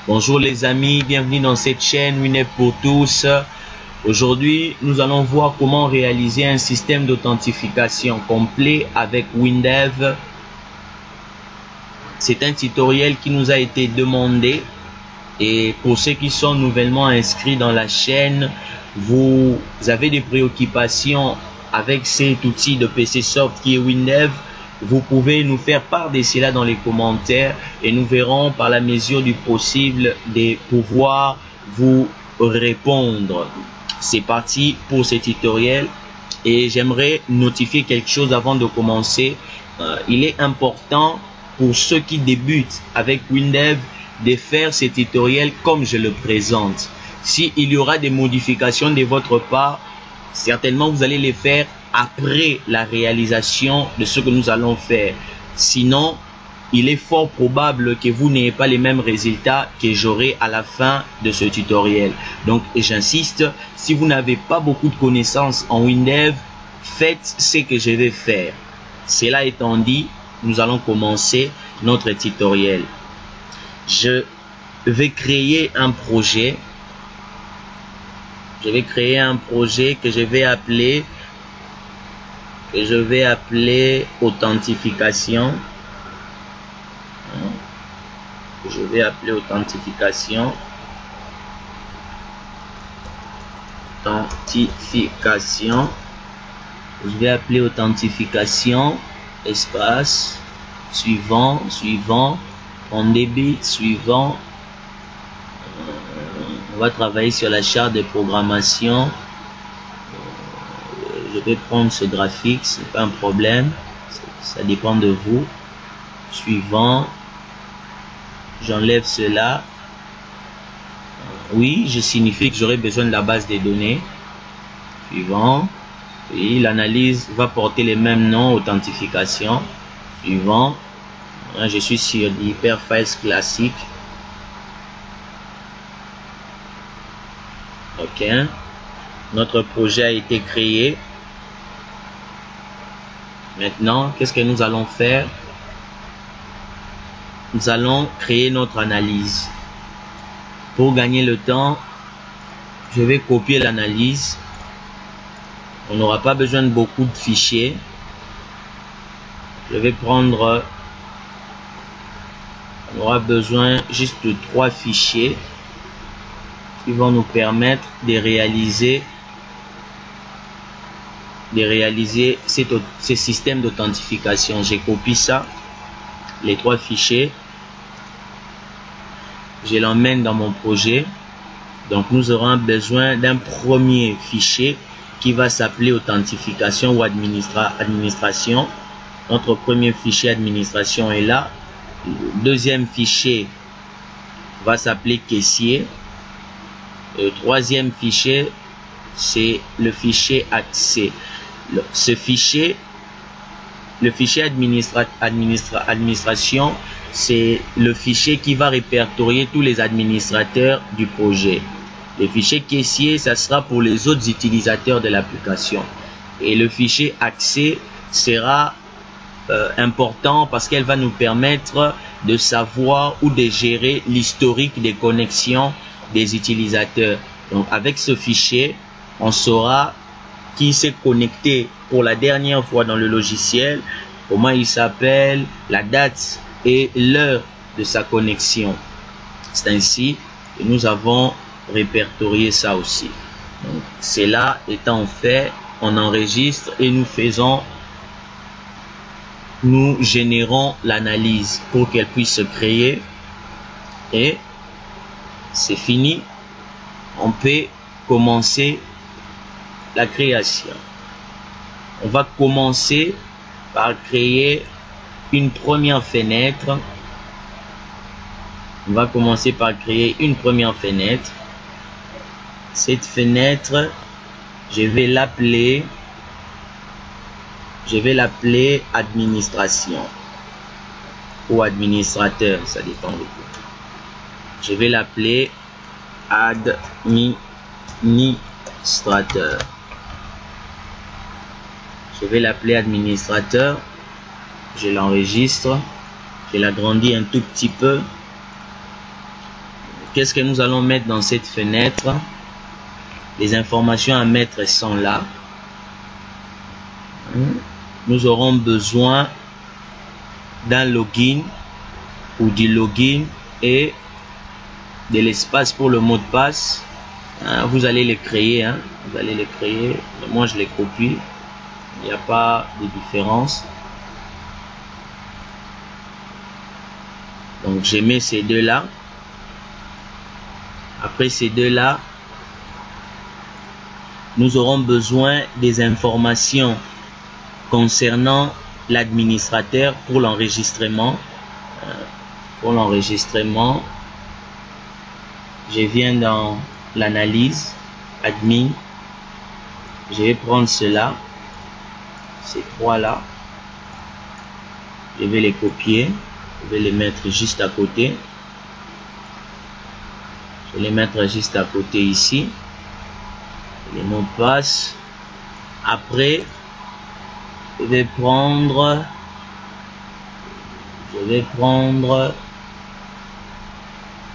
Bonjour les amis, bienvenue dans cette chaîne WinDev pour tous. Aujourd'hui, nous allons voir comment réaliser un système d'authentification complet avec WinDev. C'est un tutoriel qui nous a été demandé et pour ceux qui sont nouvellement inscrits dans la chaîne, vous avez des préoccupations avec cet outil de PCsoft qui est WinDev. Vous pouvez nous faire part de cela dans les commentaires et nous verrons par la mesure du possible de pouvoir vous répondre. C'est parti pour ce tutoriel et j'aimerais notifier quelque chose avant de commencer. Il est important pour ceux qui débutent avec WinDev de faire ce tutoriel comme je le présente. S'il y aura des modifications de votre part, certainement vous allez les faire après la réalisation de ce que nous allons faire. Sinon, il est fort probable que vous n'ayez pas les mêmes résultats que j'aurai à la fin de ce tutoriel. Donc, j'insiste, si vous n'avez pas beaucoup de connaissances en WinDev, faites ce que je vais faire. Cela étant dit, nous allons commencer notre tutoriel. Je vais créer un projet. Je vais créer un projet que je vais appeler authentification. Je vais appeler authentification. Je vais appeler authentification. Espace. Suivant. On débite. Suivant. On va travailler sur la charte de programmation. Je vais prendre ce graphique, c'est pas un problème, ça dépend de vous. Suivant, j'enlève cela. Oui, je signifie que j'aurai besoin de la base des données. Suivant, oui, l'analyse va porter les mêmes noms, authentification. Suivant, je suis sur l'hyperface classique. Ok, notre projet a été créé. Maintenant, qu'est-ce que nous allons faire? Nous allons créer notre analyse. Pour gagner le temps, je vais copier l'analyse. On n'aura pas besoin de beaucoup de fichiers. Je vais prendre... On aura besoin juste de 3 fichiers qui vont nous permettre de réaliser ce système d'authentification. J'ai copié ça, les 3 fichiers, je l'emmène dans mon projet. Donc nous aurons besoin d'un premier fichier qui va s'appeler authentification ou administration. Notre premier fichier administration est là. Le deuxième fichier va s'appeler caissier. Le troisième fichier, c'est le fichier accès. Ce fichier, le fichier administration, c'est le fichier qui va répertorier tous les administrateurs du projet. Le fichier caissier, ça sera pour les autres utilisateurs de l'application. Et le fichier accès sera important parce qu'elle va nous permettre de savoir ou de gérer l'historique des connexions des utilisateurs. Donc avec ce fichier, on saura qui s'est connecté pour la dernière fois dans le logiciel, comment il s'appelle, la date et l'heure de sa connexion. C'est ainsi que nous avons répertorié ça aussi. Donc, cela étant fait, on enregistre et nous générons l'analyse pour qu'elle puisse se créer et c'est fini. On peut commencer la création. On va commencer par créer une première fenêtre. On va commencer par créer une première fenêtre. Cette fenêtre, je vais l'appeler administration ou administrateur, ça dépend de vous. Je vais l'appeler administrateur. Je vais l'appeler administrateur. Je l'enregistre. Je l'agrandis un tout petit peu. qu'est-ce que nous allons mettre dans cette fenêtre? Les informations à mettre sont là. Nous aurons besoin d'un login ou du login et de l'espace pour le mot de passe. Vous allez les créer, vous allez les créer. Moi je les copie, il n'y a pas de différence. Donc je mets ces deux là. Après ces deux là, nous aurons besoin des informations concernant l'administrateur pour l'enregistrement. Pour l'enregistrement, je viens dans l'analyse, admin, je vais prendre cela, ces trois là, je vais les copier, je vais les mettre juste à côté, je vais les mettre juste à côté ici, les mots de passe. Après je vais prendre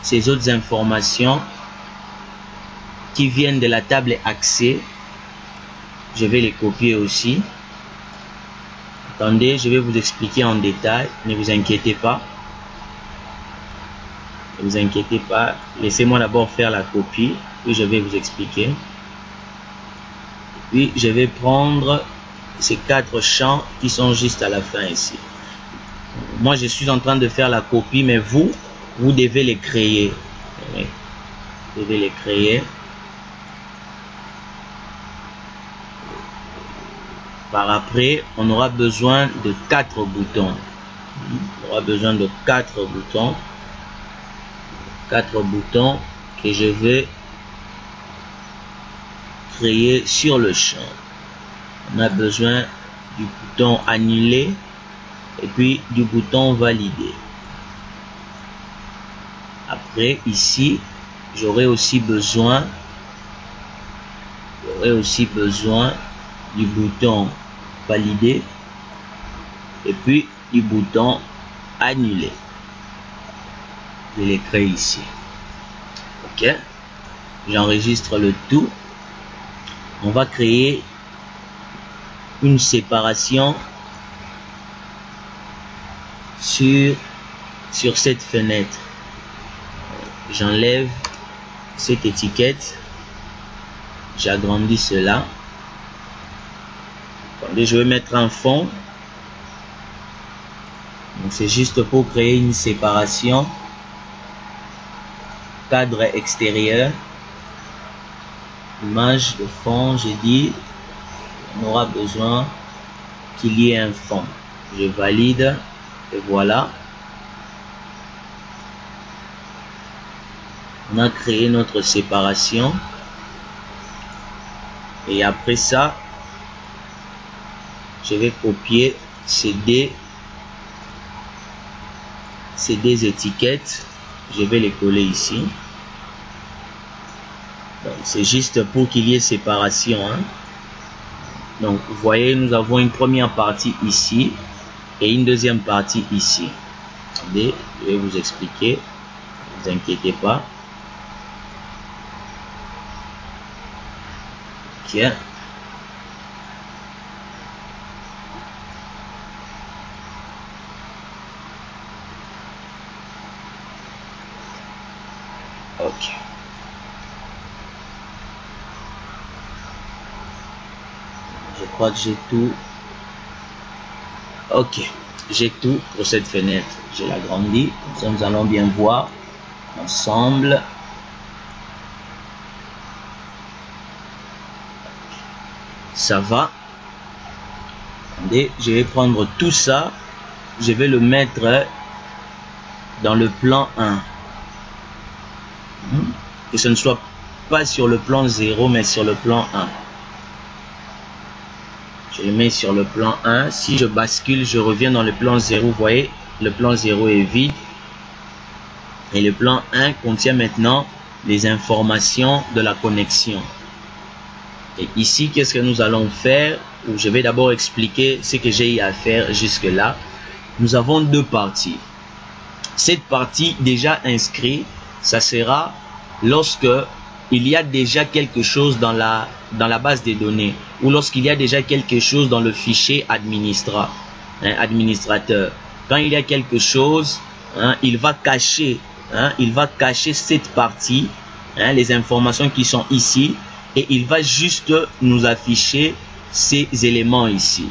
ces autres informations qui viennent de la table accès. Je vais les copier aussi. Attendez, je vais vous expliquer en détail. Ne vous inquiétez pas. Ne vous inquiétez pas. Laissez-moi d'abord faire la copie, puis je vais vous expliquer. Puis je vais prendre ces 4 champs qui sont juste à la fin ici. Moi, je suis en train de faire la copie, mais vous devez les créer. Vous devez les créer. Par après, on aura besoin de 4 boutons. On aura besoin de 4 boutons. 4 boutons que je vais créer sur le champ. On a besoin du bouton annuler et puis du bouton valider. Après ici, j'aurai aussi besoin du bouton valider et puis du bouton annuler. Je les crée ici. Ok, j'enregistre le tout. On va créer une séparation sur cette fenêtre. J'enlève cette étiquette, j'agrandis cela. Attendez, je vais mettre un fond. Donc c'est juste pour créer une séparation. Cadre extérieur, image de fond. J'ai dit on aura besoin qu'il y ait un fond. Je valide et voilà. On a créé notre séparation et après ça je vais copier ces deux étiquettes, je vais les coller ici. C'est juste pour qu'il y ait séparation, Donc vous voyez, nous avons une première partie ici et une deuxième partie ici. Attendez, je vais vous expliquer, ne vous inquiétez pas. Ok. Ok. Je crois que j'ai tout. Ok. J'ai tout pour cette fenêtre. Je l'agrandis. Comme ça, nous allons bien voir ensemble. Ça va. Attendez, je vais prendre tout ça. Je vais le mettre dans le plan 1. Que ce ne soit pas sur le plan 0 mais sur le plan 1. Je le mets sur le plan 1. Si je bascule, je reviens dans le plan 0. Vous voyez, le plan 0 est vide. Et le plan 1 contient maintenant les informations de la connexion. Et ici, qu'est-ce que nous allons faire? Je vais d'abord expliquer ce que j'ai eu à faire jusque-là. Nous avons deux parties. Cette partie déjà inscrite, ça sera lorsque il y a déjà quelque chose dans la base des données ou lorsqu'il y a déjà quelque chose dans le fichier administrateur. Quand il y a quelque chose, il va cacher cette partie, les informations qui sont ici, et il va juste nous afficher ces éléments ici.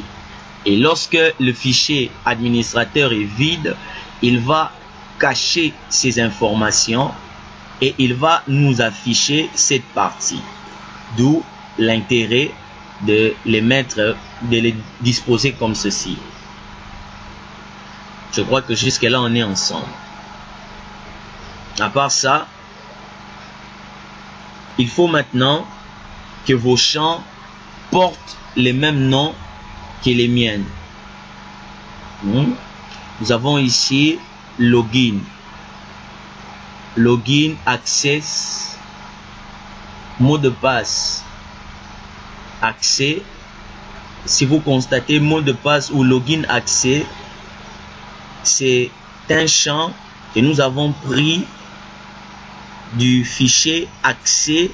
Et lorsque le fichier administrateur est vide, il va cacher ces informations et il va nous afficher cette partie. D'où l'intérêt de les mettre, de les disposer comme ceci. Je crois que jusque-là, on est ensemble. À part ça, il faut maintenant que vos champs portent les mêmes noms que les miennes. Nous avons ici login. Login, access, mot de passe, accès. Si vous constatez mot de passe ou login accès, c'est un champ que nous avons pris du fichier accès.login.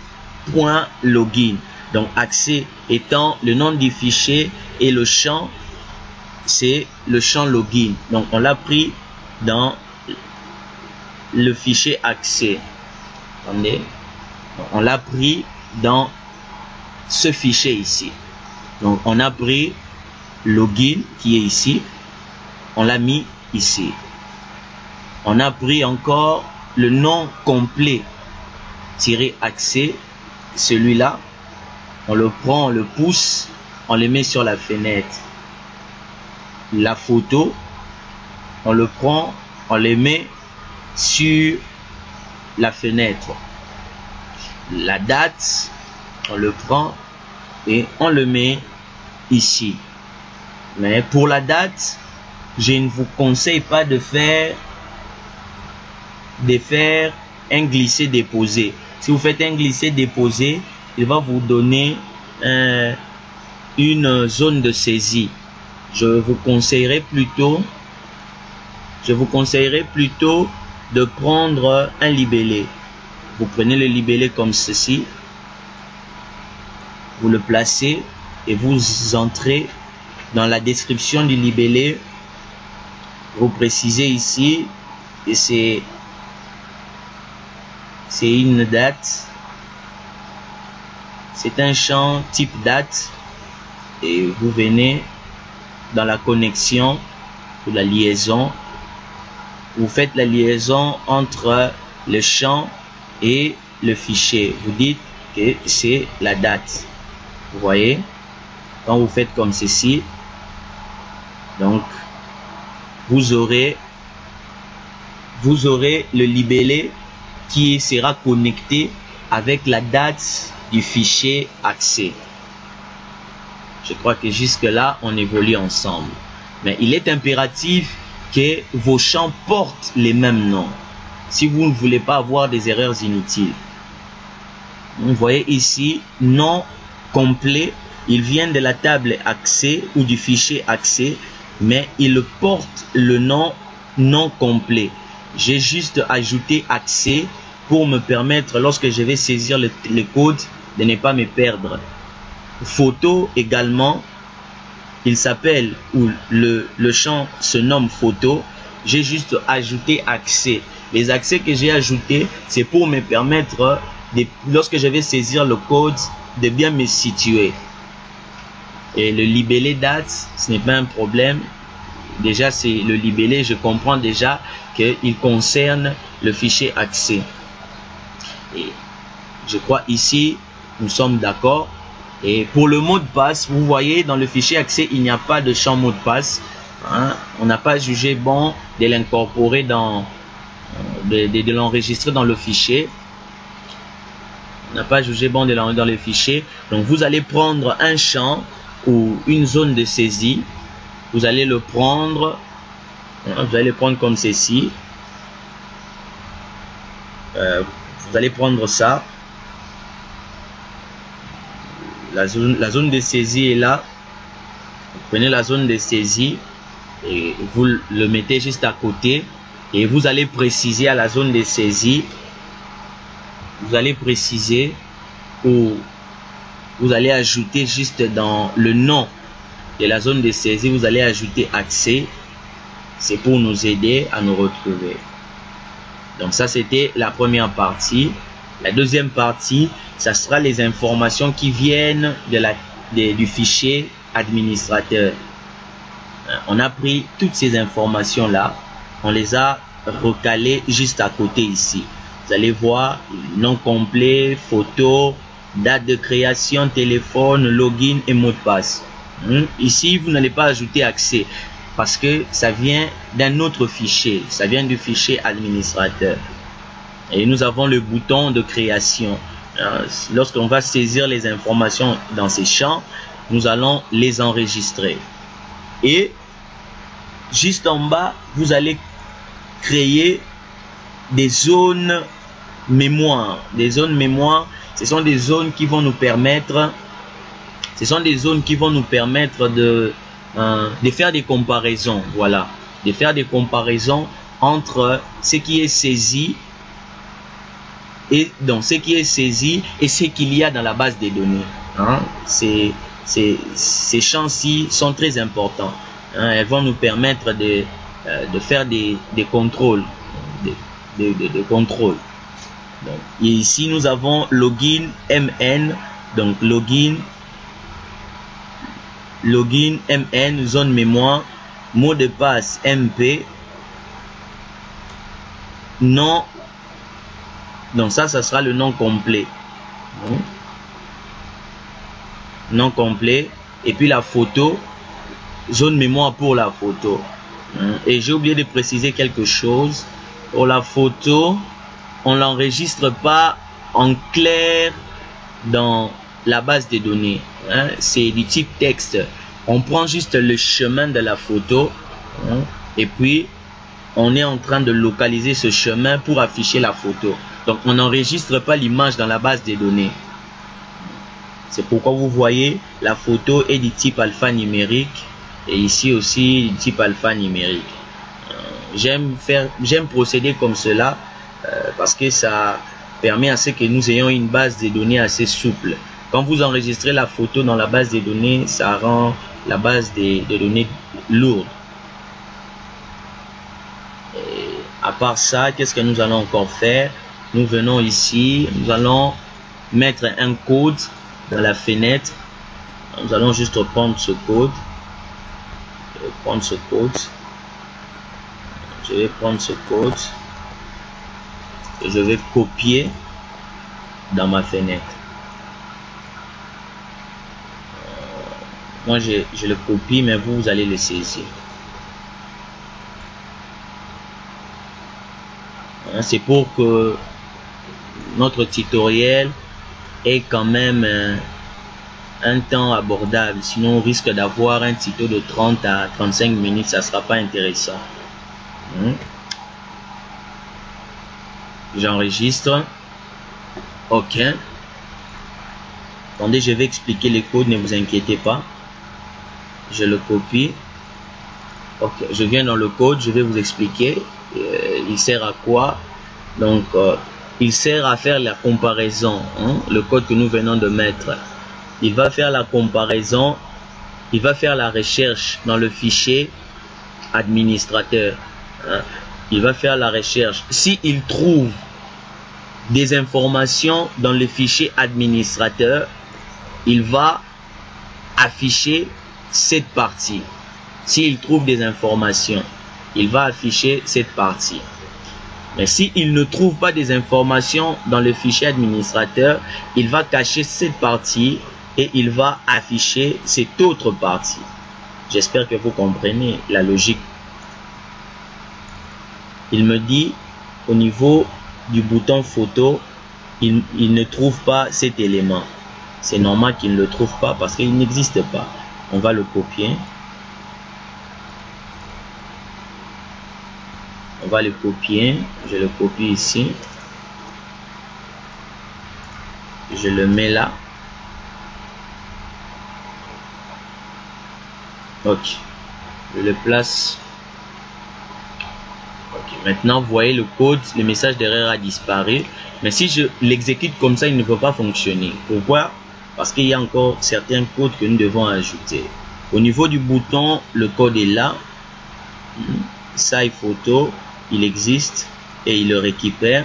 Donc accès étant le nom du fichier et le champ, c'est le champ login. Donc on l'a pris dans le fichier accès. Attendez. On l'a pris dans ce fichier ici. Donc on a pris login qui est ici. On l'a mis ici. On a pris encore le nom complet tiré accès. Celui-là. On le prend, on le pousse, on le met sur la fenêtre. La photo, on le prend, on le met sur la fenêtre. La date, on le prend et on le met ici. Mais pour la date, je ne vous conseille pas de faire un glisser-déposer. Si vous faites un glisser-déposer, il va vous donner une zone de saisie. Je vous conseillerais plutôt de prendre un libellé. Vous prenez le libellé comme ceci, vous le placez et vous entrez dans la description du libellé. Vous précisez ici et c'est une date. C'est un champ type date et vous venez dans la connexion ou la liaison. Vous faites la liaison entre le champ et le fichier. Vous dites que c'est la date. Vous voyez? Quand vous faites comme ceci, donc vous aurez le libellé qui sera connecté avec la date du fichier accès. Je crois que jusque là on évolue ensemble, mais il est impératif que vos champs portent les mêmes noms si vous ne voulez pas avoir des erreurs inutiles. Vous voyez ici nom complet, il vient de la table accès ou du fichier accès, mais il porte le nom non complet. J'ai juste ajouté accès pour me permettre, lorsque je vais saisir le code, de ne pas me perdre. Photo également, il s'appelle, ou le champ se nomme photo. J'ai juste ajouté accès. Les accès que j'ai ajoutés, c'est pour me permettre, lorsque je vais saisir le code, de bien me situer. Et le libellé date, ce n'est pas un problème. Déjà, c'est le libellé, je comprends déjà qu'il concerne le fichier accès. Et je crois ici, nous sommes d'accord. Et pour le mot de passe, vous voyez dans le fichier accès, il n'y a pas de champ mot de passe. On n'a pas jugé bon de l'incorporer de l'enregistrer dans le fichier. On n'a pas jugé bon de l'enregistrer dans le fichier. Donc vous allez prendre un champ ou une zone de saisie. Vous allez le prendre. Vous allez prendre comme ceci. Vous allez prendre ça. La zone de saisie est là. Vous prenez la zone de saisie et vous le mettez juste à côté et vous allez préciser à la zone de saisie vous allez préciser ou vous allez ajouter juste dans le nom de la zone de saisie, vous allez ajouter accès. C'est pour nous aider à nous retrouver. Donc ça, c'était la première partie. La deuxième partie, ça sera les informations qui viennent du fichier administrateur. On a pris toutes ces informations-là, on les a recalées juste à côté ici. Vous allez voir nom complet, photo, date de création, téléphone, login et mot de passe. Ici, vous n'allez pas ajouter accès parce que ça vient d'un autre fichier, ça vient du fichier administrateur. Et nous avons le bouton de création. Lorsqu'on va saisir les informations dans ces champs, nous allons les enregistrer. Et juste en bas, vous allez créer des zones mémoire. Des zones mémoire, ce sont des zones qui vont nous permettre, de faire des comparaisons. Voilà, de faire des comparaisons entre ce qui est saisi et donc ce qui est saisi et ce qu'il y a dans la base des données. Ces champs-ci sont très importants. Elles vont nous permettre de faire des contrôles. De contrôle. Donc, et ici, nous avons login MN. Donc, login MN, zone mémoire, mot de passe MP, nom. Donc, ça sera le nom complet. Nom complet. Et puis la photo, zone mémoire pour la photo. Et j'ai oublié de préciser quelque chose. Pour la photo, on l'enregistre pas en clair dans la base de données. C'est du type texte. On prend juste le chemin de la photo et puis on est en train de localiser ce chemin pour afficher la photo. Donc on n'enregistre pas l'image dans la base de données. C'est pourquoi vous voyez la photo est du type alphanumérique et ici aussi du type alphanumérique. J'aime procéder comme cela parce que ça permet à ce que nous ayons une base de données assez souple. Quand vous enregistrez la photo dans la base de données, ça rend la base de données lourde. Et à part ça, qu'est-ce que nous allons encore faire? Nous venons ici, nous allons mettre un code dans la fenêtre. Nous allons juste prendre ce code. Je vais prendre ce code et je vais copier dans ma fenêtre. Moi je le copie, mais vous allez le saisir. C'est pour que notre tutoriel ait quand même un temps abordable, sinon on risque d'avoir un tuto de 30 à 35 minutes, ça sera pas intéressant. J'enregistre. Ok. Attendez, je vais expliquer les codes, ne vous inquiétez pas. Je le copie. Ok, je viens dans le code, je vais vous expliquer. Il sert à quoi? Donc, il sert à faire la comparaison. Le code que nous venons de mettre. Il va faire la comparaison. Il va faire la recherche dans le fichier administrateur. Il va faire la recherche. S'il trouve des informations dans le fichier administrateur, il va afficher cette partie. S'il trouve des informations, il va afficher cette partie. Mais s'il ne trouve pas des informations dans le fichier administrateur, il va cacher cette partie et il va afficher cette autre partie. J'espère que vous comprenez la logique. Il me dit au niveau du bouton photo, il ne trouve pas cet élément. C'est normal qu'il ne le trouve pas parce qu'il n'existe pas. On va le copier. On va le copier. Je le copie ici. Je le mets là. Ok. Je le place. Ok. Maintenant, vous voyez le code, le message d'erreur a disparu. Mais si je l'exécute comme ça, il ne peut pas fonctionner. Pourquoi? Parce qu'il y a encore certains codes que nous devons ajouter. Au niveau du bouton, le code est là. Save photo, il existe et il le récupère.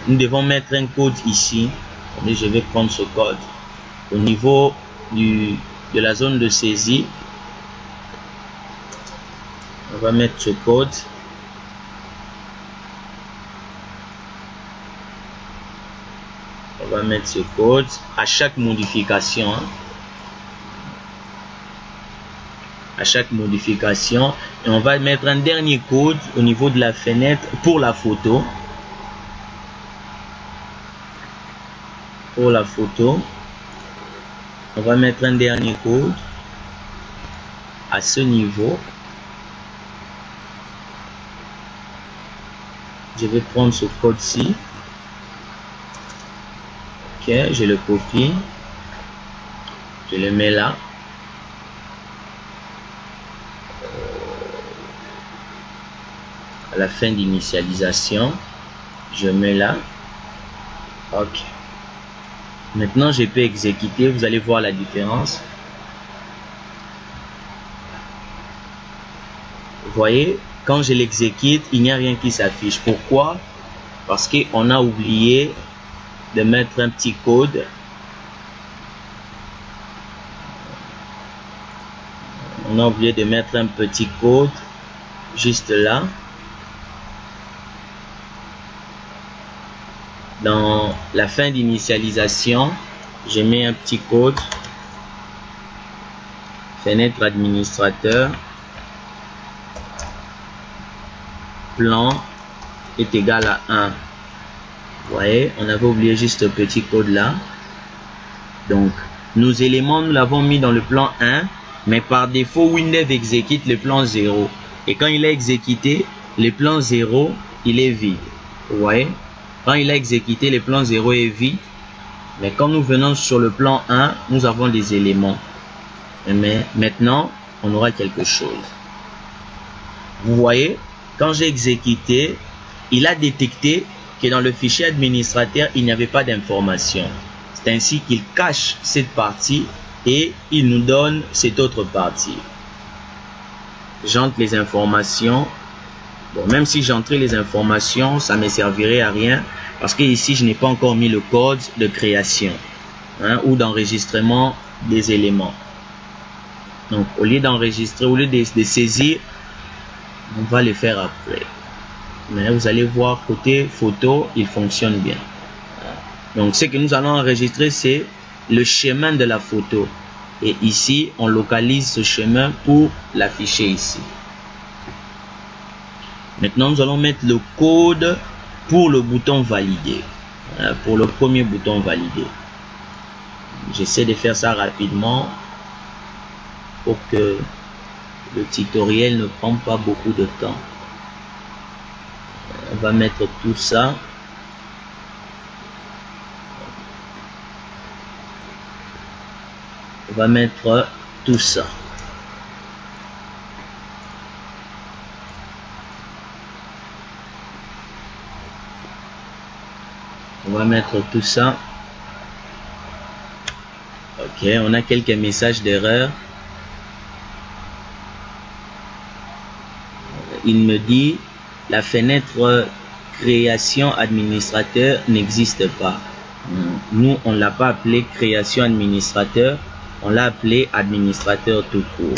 Nous devons mettre un code ici. Attendez, je vais prendre ce code. Au niveau de la zone de saisie, on va mettre ce code. On va mettre ce code à chaque modification. À chaque modification. Et on va mettre un dernier code au niveau de la fenêtre pour la photo. Pour la photo. On va mettre un dernier code à ce niveau. Je vais prendre ce code-ci. Ok, je le copie. Je le mets là. À la fin d'initialisation, je mets là. Ok. Maintenant, je peux exécuter. Vous allez voir la différence. Vous voyez, quand je l'exécute, il n'y a rien qui s'affiche. Pourquoi? Parce qu'on a oublié de mettre un petit code. On a oublié de mettre un petit code juste là. Dans la fin d'initialisation, je mets un petit code. Fenêtre administrateur. Plan est égal à 1. Vous voyez, on avait oublié juste ce petit code là. Donc, nos éléments, nous l'avons mis dans le plan 1, mais par défaut, Windows exécute le plan 0. Et quand il est exécuté, le plan 0, il est vide. Vous voyez, quand il a exécuté, le plan 0 est vide. Mais quand nous venons sur le plan 1, nous avons des éléments. Mais maintenant, on aura quelque chose. Vous voyez, quand j'ai exécuté, il a détecté que dans le fichier administrateur, il n'y avait pas d'information. C'est ainsi qu'il cache cette partie et il nous donne cette autre partie. J'entre les informations. Bon, même si j'entrais les informations, ça ne me servirait à rien parce que ici, je n'ai pas encore mis le code de création ou d'enregistrement des éléments. Donc, au lieu d'enregistrer, au lieu de saisir, on va le faire après. Mais vous allez voir, côté photo, il fonctionne bien. Donc, ce que nous allons enregistrer, c'est le chemin de la photo. Et ici, on localise ce chemin pour l'afficher ici. Maintenant, nous allons mettre le code pour le bouton valider. Pour le premier bouton valider. J'essaie de faire ça rapidement pour que le tutoriel ne prend pas beaucoup de temps. On va mettre tout ça. On va mettre tout ça. On va mettre tout ça. Ok, on a quelques messages d'erreur. Il me dit la fenêtre création administrateur n'existe pas. Nous, on ne l'a pas appelé création administrateur, on l'a appelé administrateur tout court.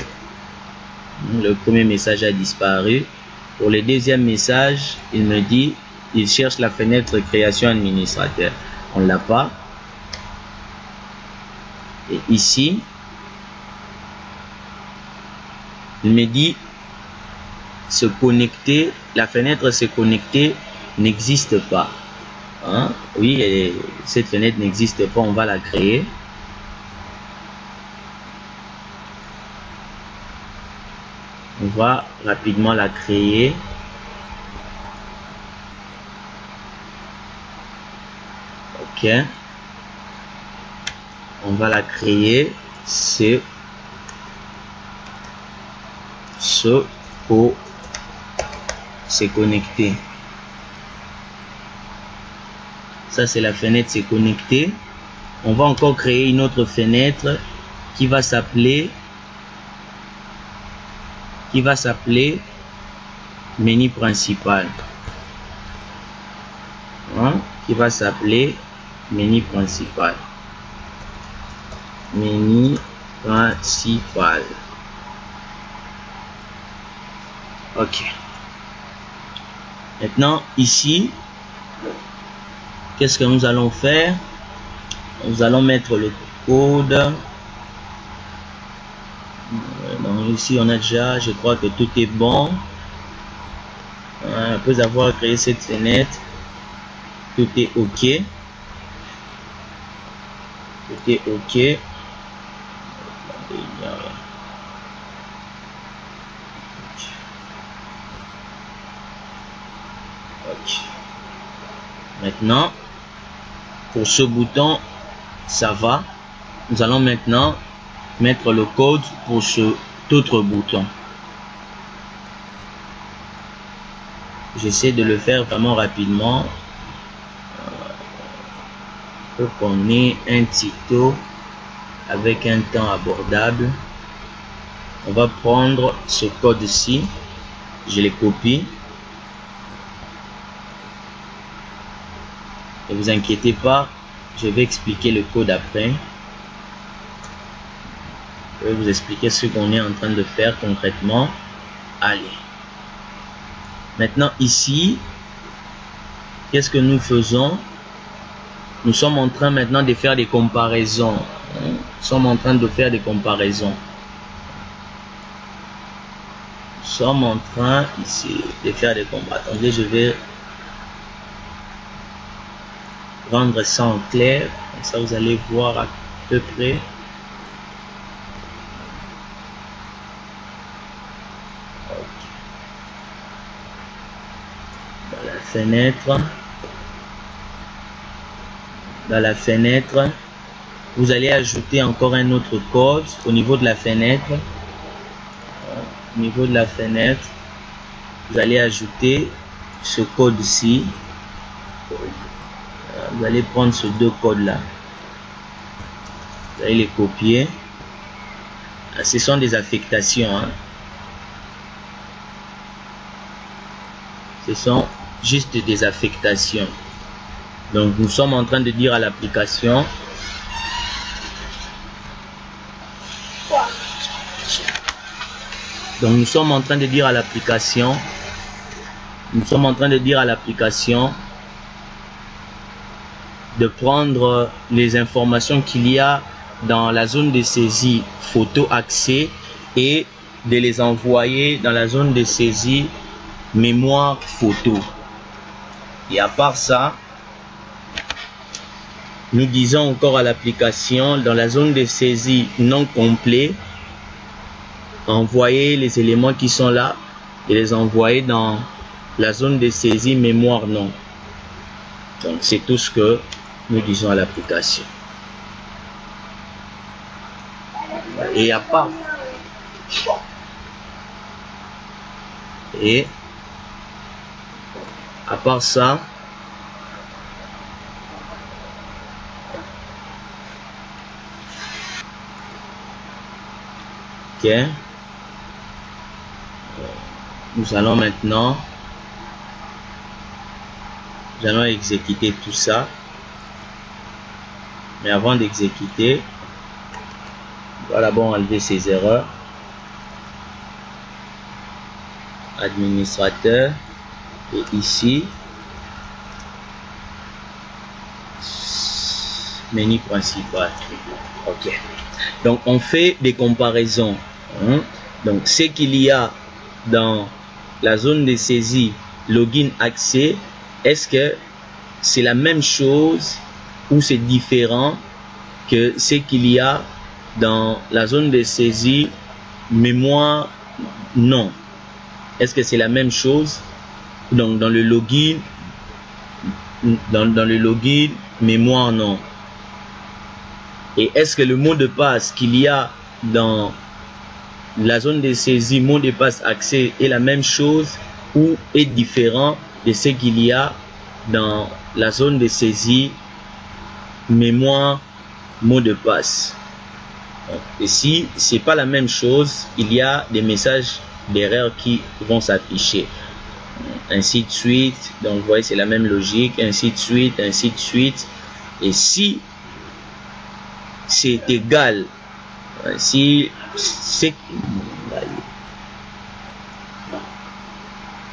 Le premier message a disparu. Pour le deuxième message, il me dit il cherche la fenêtre création administrateur. On ne l'a pas. Et ici, il me dit se connecter, la fenêtre se connecter n'existe pas. Oui, cette fenêtre n'existe pas, on va la créer. On va rapidement la créer. Ok. On va la créer. C'est ce code c'est connecté. Ça, c'est la fenêtre c'est connecté. On va encore créer une autre fenêtre qui va s'appeler menu principal. Hein? Qui va s'appeler menu principal. Menu principal. Ok. Maintenant, ici, qu'est-ce que nous allons faire? Nous allons mettre le code. Donc ici, on a déjà, je crois que tout est bon. Après avoir créé cette fenêtre, tout est OK. Tout est OK. Maintenant, pour ce bouton, ça va. Nous allons maintenant mettre le code pour cet autre bouton. J'essaie de le faire vraiment rapidement pour qu'on ait un tuto avec un temps abordable. On va prendre ce code-ci, je le copie. Ne vous inquiétez pas, je vais expliquer le code après. Je vais vous expliquer ce qu'on est en train de faire concrètement. Allez. Maintenant ici, qu'est-ce que nous faisons? Nous sommes en train maintenant de faire des comparaisons. Nous sommes en train de faire des comparaisons. Nous sommes en train ici de faire des comparaisons. Attendez, je vais rendre ça en clair, comme ça vous allez voir à peu près. Dans la fenêtre, vous allez ajouter encore un autre code au niveau de la fenêtre. Au niveau de la fenêtre, vous allez ajouter ce code-ci. Vous allez prendre ces deux codes-là. Vous allez les copier. Ce sont des affectations. Hein. Ce sont juste des affectations. Donc nous sommes en train de dire à l'application de prendre les informations qu'il y a dans la zone de saisie photo accès et de les envoyer dans la zone de saisie mémoire photo. Et à part ça, nous disons encore à l'application dans la zone de saisie non complet, envoyer les éléments qui sont là et les envoyer dans la zone de saisie mémoire non. Donc c'est tout ce que nous disons à l'application. Et à part ça, ok, nous allons maintenant exécuter tout ça. Mais avant d'exécuter, on va d'abord enlever ces erreurs. Administrateur. Et ici, menu principal. Ok. Donc, on fait des comparaisons. Hein? Donc, ce qu'il y a dans la zone de saisie login accès, est-ce que c'est la même chose ou c'est différent que ce qu'il y a dans la zone de saisie mémoire non? Est-ce que c'est la même chose? Donc dans le login mémoire non. Et est-ce que le mot de passe qu'il y a dans la zone de saisie mot de passe accès est la même chose ou est différent de ce qu'il y a dans la zone de saisie mémoire mot de passe. Et si c'est pas la même chose, il y a des messages d'erreur qui vont s'afficher, ainsi de suite. Donc vous voyez, c'est la même logique, ainsi de suite, ainsi de suite. Et si c'est égal, si c'est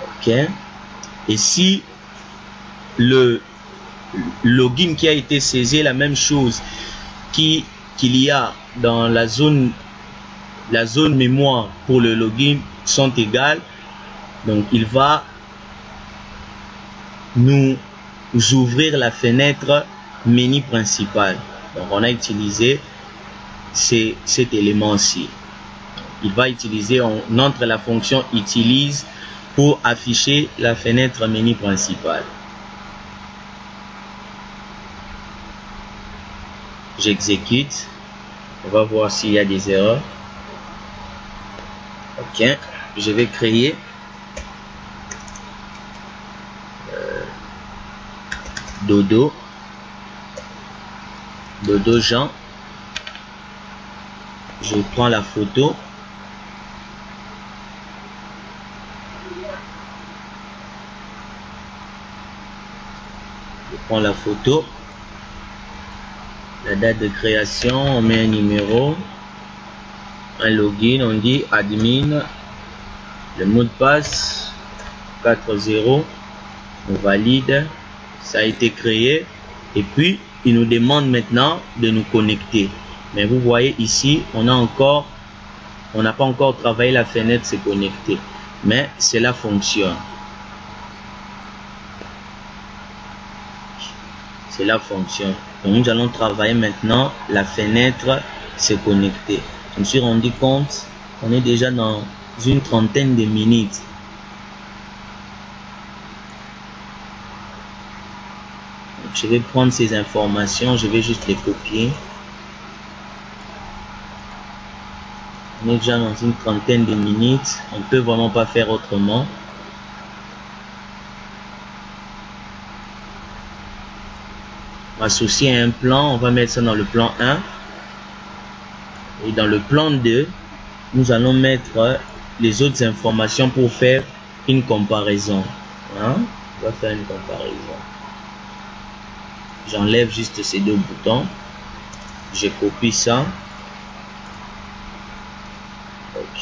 ok, et si le login qui a été saisi est la même chose qu'il y a dans la zone mémoire pour le login sont égales, donc il va nous ouvrir la fenêtre menu principal. Donc on a utilisé cet élément-ci. Il va utiliser, on entre la fonction utilise pour afficher la fenêtre menu principal. J'exécute. On va voir s'il y a des erreurs. Ok. Je vais créer Dodo Jean. Je prends la photo. La date de création, on met un numéro, un login, on dit admin, le mot de passe 40, on valide, ça a été créé, et puis il nous demande maintenant de nous connecter. Mais vous voyez ici, on n'a pas encore travaillé la fenêtre se connecter, mais cela fonctionne. Cela fonctionne. Donc nous allons travailler maintenant la fenêtre se connecter. Je me suis rendu compte, on est déjà dans une trentaine de minutes. Donc, je vais prendre ces informations, je vais juste les copier. On est déjà dans une trentaine de minutes, on ne peut vraiment pas faire autrement. Associé à un plan, on va mettre ça dans le plan 1, et dans le plan 2 nous allons mettre les autres informations pour faire une comparaison. On va faire une comparaison. J'enlève juste ces deux boutons, je copie ça. Ok.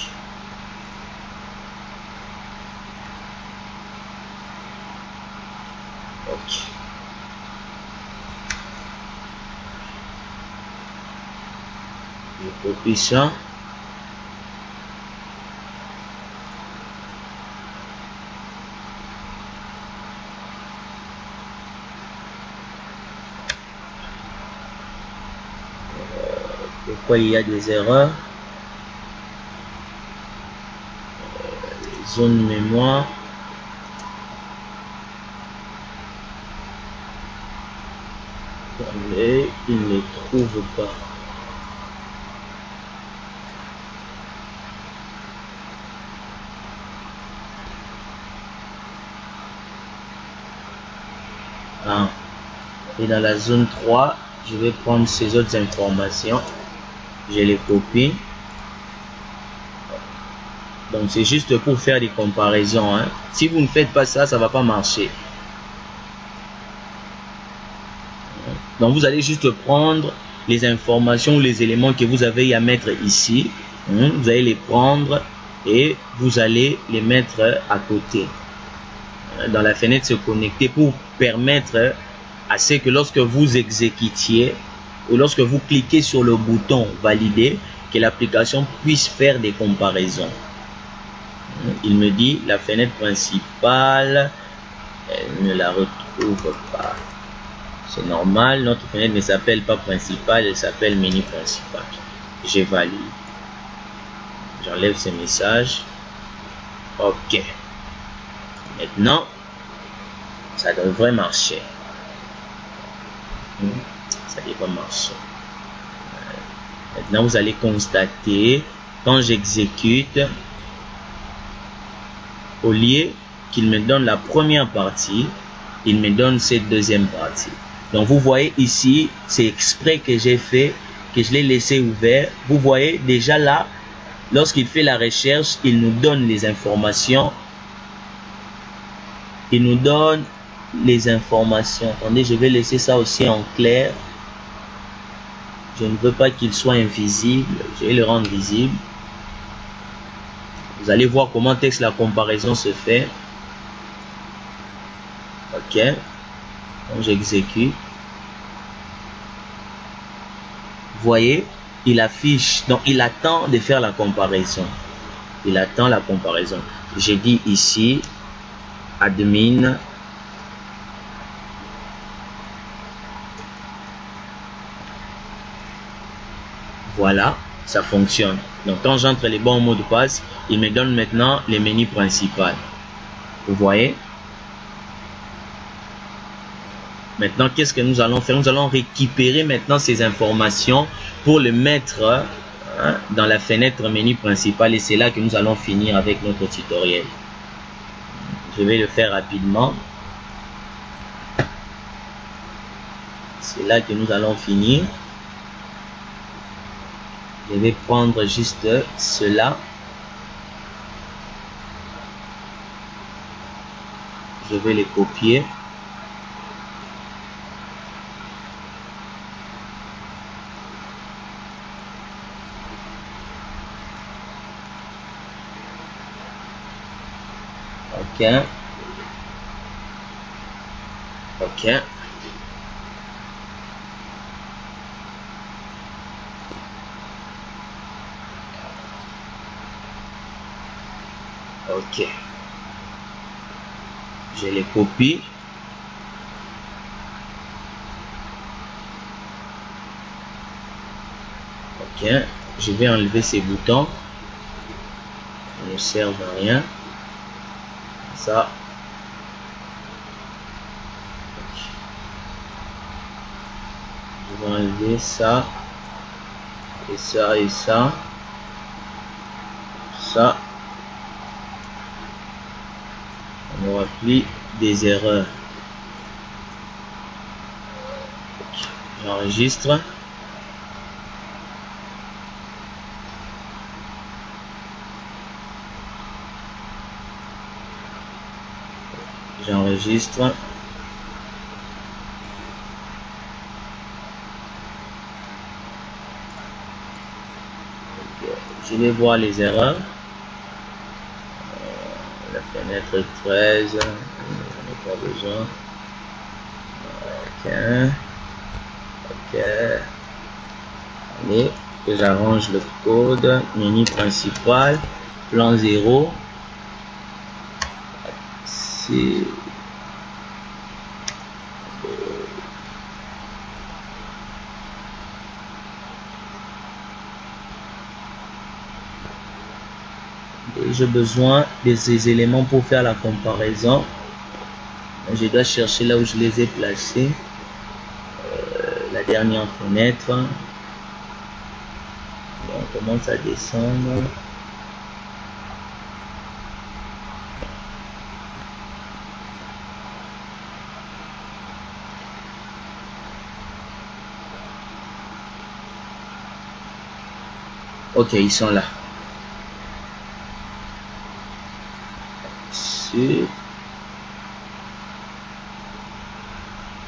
Je copie ça. Pourquoi il y a des erreurs? Zone mémoire. Et il ne trouve pas. Et dans la zone 3, je vais prendre ces autres informations, je les copie. Donc c'est juste pour faire des comparaisons. Si vous ne faites pas ça, ça va pas marcher. Donc vous allez juste prendre les informations ou les éléments que vous avez à mettre ici. Vous allez les prendre et vous allez les mettre à côté dans la fenêtre se connecter pour permettre à ce que lorsque vous exécutiez ou lorsque vous cliquez sur le bouton valider, que l'application puisse faire des comparaisons. Il me dit la fenêtre principale, elle ne la retrouve pas. C'est normal, notre fenêtre ne s'appelle pas principale, elle s'appelle menu principal. Je valide. J'enlève ce message. Ok. Maintenant, ça devrait marcher. Ça devrait marcher. Maintenant, vous allez constater, quand j'exécute, au lieu qu'il me donne la première partie, il me donne cette deuxième partie. Donc vous voyez ici, c'est exprès que j'ai fait, que je l'ai laissé ouvert. Vous voyez déjà là, lorsqu'il fait la recherche, il nous donne les informations. Il nous donne les informations. Attendez, je vais laisser ça aussi en clair. Je ne veux pas qu'il soit invisible. Je vais le rendre visible. Vous allez voir comment texte la comparaison se fait. Ok. Donc j'exécute. Vous voyez, il affiche. Donc il attend de faire la comparaison. Il attend la comparaison. J'ai dit ici, admin. Voilà, ça fonctionne. Donc quand j'entre les bons mots de passe, il me donne maintenant les menus principaux. Vous voyez? Maintenant, qu'est-ce que nous allons faire? Nous allons récupérer maintenant ces informations pour les mettre dans la fenêtre menu principal, et c'est là que nous allons finir avec notre tutoriel. Je vais le faire rapidement. C'est là que nous allons finir. Je vais prendre juste cela. Je vais les copier. Ok. Ok. Ok. Je les copie. Ok. Je vais enlever ces boutons. Ils ne servent à rien. Ça. Je vais enlever ça. Et ça et ça. Ça. On n'aura plus des erreurs. J'enregistre. J'enregistre. Je vais voir les erreurs. La fenêtre 13, j'en ai pas besoin. Ok. Ok. Allez, que j'arrange le code. Menu principal. Plan 0. C'est... J'ai besoin de ces éléments pour faire la comparaison. Je dois chercher là où je les ai placés. La dernière fenêtre. Et on commence à descendre. Ok, ils sont là.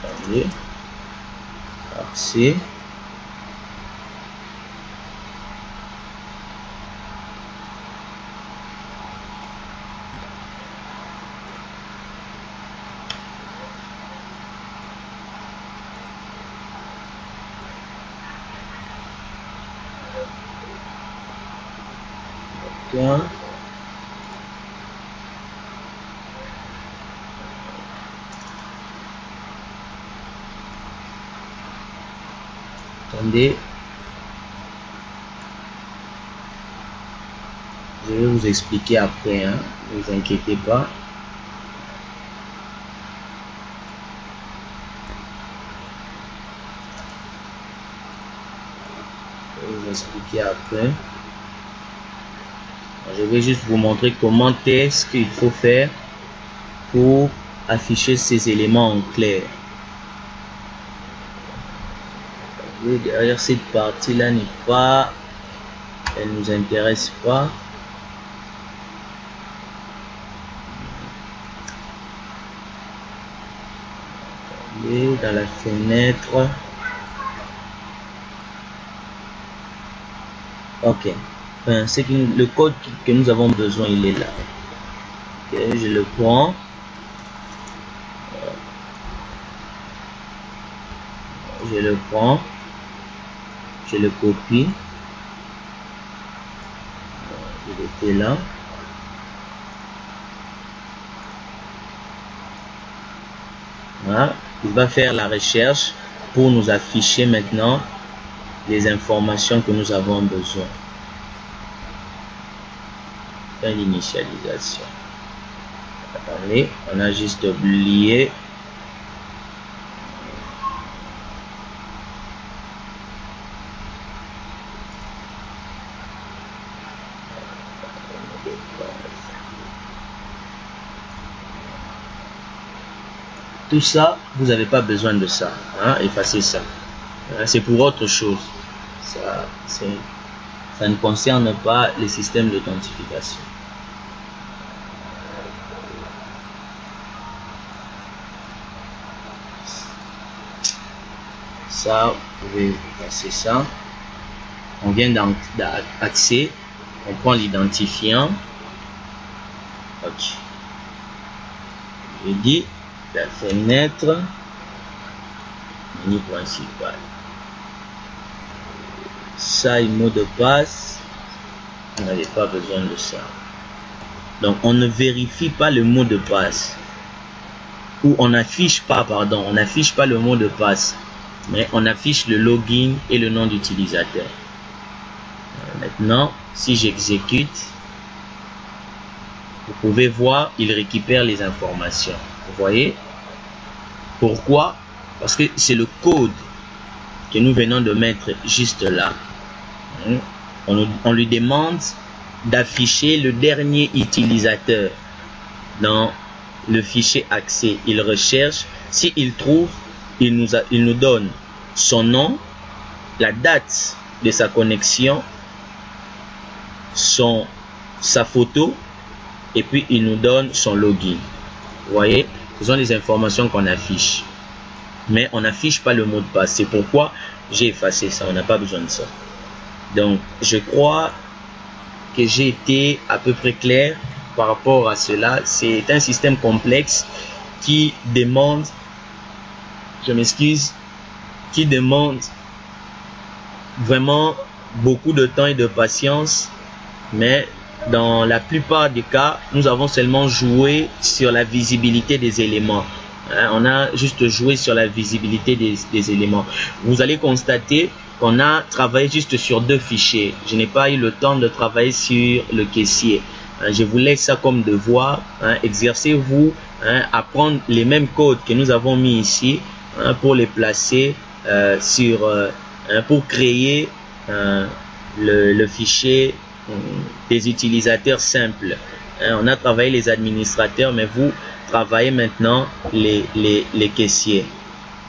Attendez. Accès. Okay. Attendez, je vais vous expliquer après, hein. Ne vous inquiétez pas. Je vais vous expliquer après. Je vais juste vous montrer comment est-ce qu'il faut faire pour afficher ces éléments en clair. Derrière cette partie là n'est pas, elle nous intéresse pas. Et dans la fenêtre, ok, enfin, c'est que le code que nous avons besoin, il est là. Ok, je le prends, je le copie, il était là. Voilà. Il va faire la recherche pour nous afficher maintenant les informations que nous avons besoin. L'initialisation. Attendez, on a juste oublié. Tout ça, vous n'avez pas besoin de ça. Hein? Effacez ça. C'est pour autre chose. Ça ne concerne pas les systèmes d'authentification. Ça, vous pouvez effacer ça. On vient d'accès. On prend l'identifiant. Ok. Je dis la fenêtre, menu principal. Ça et mot de passe, on n'avait pas besoin de ça. Donc on ne vérifie pas le mot de passe, ou on n'affiche pas, pardon, on n'affiche pas le mot de passe, mais on affiche le login et le nom d'utilisateur. Maintenant, si j'exécute, vous pouvez voir, il récupère les informations. Vous voyez? Pourquoi? Parce que c'est le code que nous venons de mettre juste là. On lui demande d'afficher le dernier utilisateur dans le fichier accès. Il recherche. S'il trouve, il nous donne son nom, la date de sa connexion, sa photo, et puis il nous donne son login. Vous voyez, ce sont les informations qu'on affiche, mais on n'affiche pas le mot de passe. C'est pourquoi j'ai effacé ça. On n'a pas besoin de ça. Donc je crois que j'ai été à peu près clair par rapport à cela. C'est un système complexe qui demande, je m'excuse, qui demande vraiment beaucoup de temps et de patience, mais dans la plupart des cas, nous avons seulement joué sur la visibilité des éléments. On a juste joué sur la visibilité des éléments. Vous allez constater qu'on a travaillé juste sur 2 fichiers. Je n'ai pas eu le temps de travailler sur le caissier. Je vous laisse ça comme devoir. Exercez-vous à prendre les mêmes codes que nous avons mis ici pour les placer pour créer le fichier des utilisateurs simples. On a travaillé les administrateurs, mais vous travaillez maintenant les caissiers.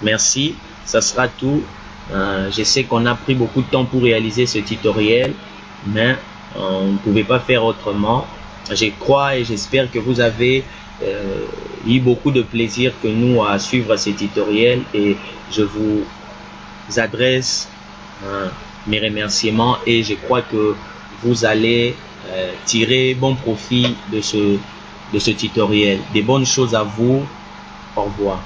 Merci, ça sera tout. Je sais qu'on a pris beaucoup de temps pour réaliser ce tutoriel, mais on ne pouvait pas faire autrement. Je crois et j'espère que vous avez eu beaucoup de plaisir que nous à suivre ce tutoriel, et je vous adresse mes remerciements, et je crois que vous allez tirer bon profit de ce tutoriel. Des bonnes choses à vous. Au revoir.